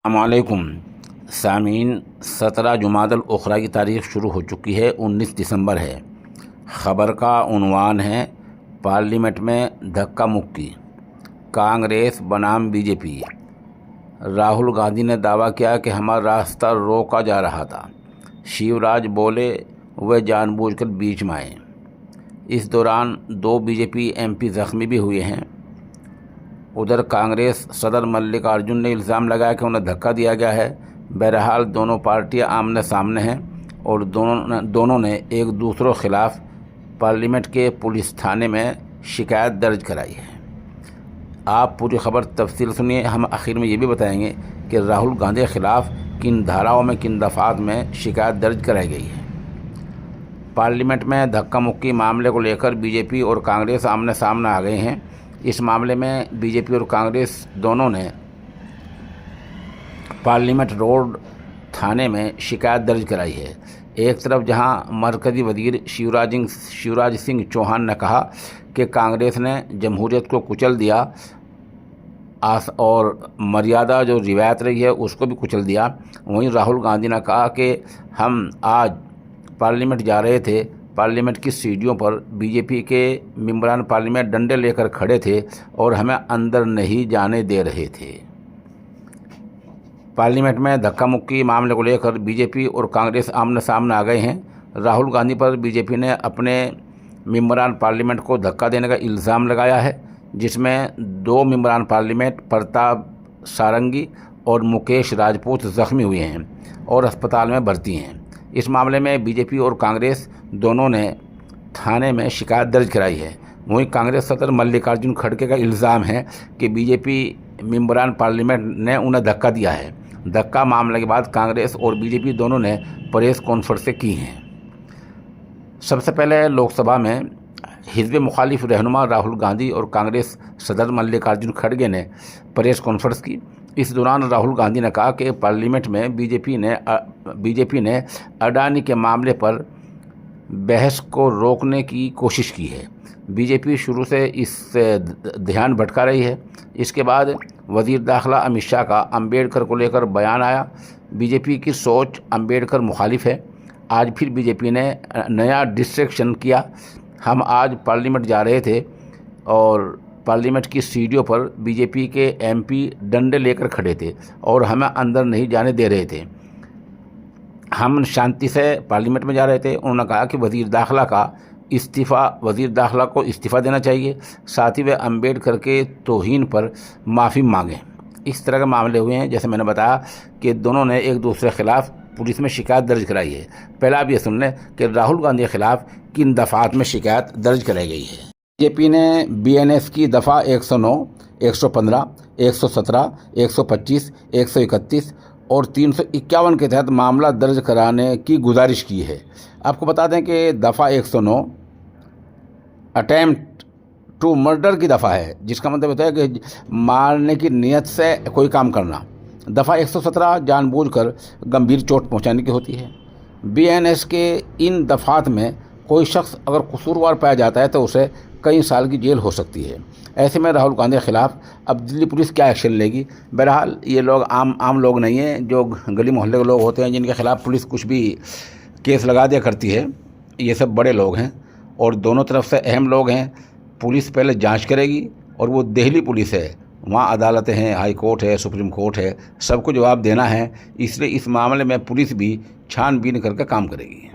अस्सलामुअलैकुम सामीन। 17 जुमादुल उखरा की तारीख़ शुरू हो चुकी है, 19 दिसंबर है। ख़बर का उन्वान है पार्लियामेंट में धक्का मुक्की, कांग्रेस बनाम बीजेपी। राहुल गांधी ने दावा किया कि हमारा रास्ता रोका जा रहा था। शिवराज बोले वे जानबूझकर बीच में आए। इस दौरान 2 बीजेपी एमपी ज़ख्मी भी हुए हैं। उधर कांग्रेस सदर मल्लिकार्जुन ने इल्ज़ाम लगाया कि उन्हें धक्का दिया गया है। बहरहाल दोनों पार्टियां आमने सामने हैं और दोनों ने एक दूसरों के ख़िलाफ़ पार्लियामेंट के पुलिस थाने में शिकायत दर्ज कराई है। आप पूरी खबर तफसील सुनिए। हम आखिर में ये भी बताएंगे कि राहुल गांधी के ख़िलाफ़ किन धाराओं में, किन दफ़ात में शिकायत दर्ज कराई गई है। पार्लियामेंट में धक्का मुक्की मामले को लेकर बीजेपी और कांग्रेस आमने सामने आ गए हैं। इस मामले में बीजेपी और कांग्रेस दोनों ने पार्लियामेंट रोड थाने में शिकायत दर्ज कराई है। एक तरफ जहां मरकज़ी वज़ीर शिवराज सिंह चौहान ने कहा कि कांग्रेस ने जमहूरियत को कुचल दिया और मर्यादा जो रिवायत रही है उसको भी कुचल दिया। वहीं राहुल गांधी ने कहा कि हम आज पार्लियामेंट जा रहे थे, पार्लियामेंट की सीढ़ियों पर बीजेपी के मेंबरान पार्लियामेंट डंडे लेकर खड़े थे और हमें अंदर नहीं जाने दे रहे थे। पार्लियामेंट में धक्का मुक्की मामले को लेकर बीजेपी और कांग्रेस आमने सामने आ गए हैं। राहुल गांधी पर बीजेपी ने अपने मेंबरान पार्लियामेंट को धक्का देने का इल्ज़ाम लगाया है, जिसमें 2 मेंबरान पार्लियामेंट प्रताप सारंगी और मुकेश राजपूत ज़ख्मी हुए हैं और अस्पताल में भर्ती हैं। इस मामले में बीजेपी और कांग्रेस दोनों ने थाने में शिकायत दर्ज कराई है। वहीं कांग्रेस सदर मल्लिकार्जुन खड़गे का इल्ज़ाम है कि बीजेपी मेंबरान पार्लियामेंट ने उन्हें धक्का दिया है। धक्का मामले के बाद कांग्रेस और बीजेपी दोनों ने प्रेस कॉन्फ्रेंसें की हैं। सबसे पहले लोकसभा में हिज़्ब मुखालिफ रहनुमा राहुल गांधी और कांग्रेस सदर मल्लिकार्जुन खड़गे ने प्रेस कॉन्फ्रेंस की। इस दौरान राहुल गांधी ने कहा कि पार्लियामेंट में बीजेपी ने अडानी के मामले पर बहस को रोकने की कोशिश की है। बीजेपी शुरू से इससे ध्यान भटका रही है। इसके बाद वज़ीर दाखिला अमित शाह का अंबेडकर को लेकर बयान आया। बीजेपी की सोच अंबेडकर मुखालिफ है। आज फिर बीजेपी ने नया डिस्ट्रैक्शन किया। हम आज पार्लियामेंट जा रहे थे और पार्लियामेंट की सीढ़ियों पर बीजेपी के एमपी डंडे लेकर खड़े थे और हमें अंदर नहीं जाने दे रहे थे। हम शांति से पार्लियामेंट में जा रहे थे। उन्होंने कहा कि वज़ीर दाखिला को इस्तीफ़ा देना चाहिए, साथ ही वे अंबेडकर के तौहीन पर माफ़ी मांगें। इस तरह के मामले हुए हैं। जैसे मैंने बताया कि दोनों ने एक दूसरे के ख़िलाफ़ पुलिस में शिकायत दर्ज कराई है। पहला आप ये सुन लें कि राहुल गांधी के ख़िलाफ़ किन दफ़ात में शिकायत दर्ज कराई गई है। बीजेपी ने बीएनएस की दफ़ा 109, 115, 117, 125, 131 और 351 के तहत मामला दर्ज कराने की गुजारिश की है। आपको बता दें कि दफ़ा 109 अटेम्प्ट टू मर्डर की दफ़ा है, जिसका मतलब होता है कि मारने की नीयत से कोई काम करना। दफ़ा 117 जानबूझकर गंभीर चोट पहुंचाने की होती है। बीएनएस के इन दफ़ात में कोई शख्स अगर कसूरवार पाया जाता है तो उसे कई साल की जेल हो सकती है। ऐसे में राहुल गांधी के ख़िलाफ़ अब दिल्ली पुलिस क्या एक्शन लेगी। बहरहाल ये लोग आम लोग नहीं हैं, जो गली मोहल्ले के लोग होते हैं, जिनके ख़िलाफ़ पुलिस कुछ भी केस लगा दिया करती है। ये सब बड़े लोग हैं और दोनों तरफ से अहम लोग हैं। पुलिस पहले जांच करेगी और वो दिल्ली पुलिस है, वहाँ अदालतें हैं, हाई कोर्ट है, सुप्रीम कोर्ट है, सबको जवाब देना है। इसलिए इस मामले में पुलिस भी छानबीन करके काम करेगी।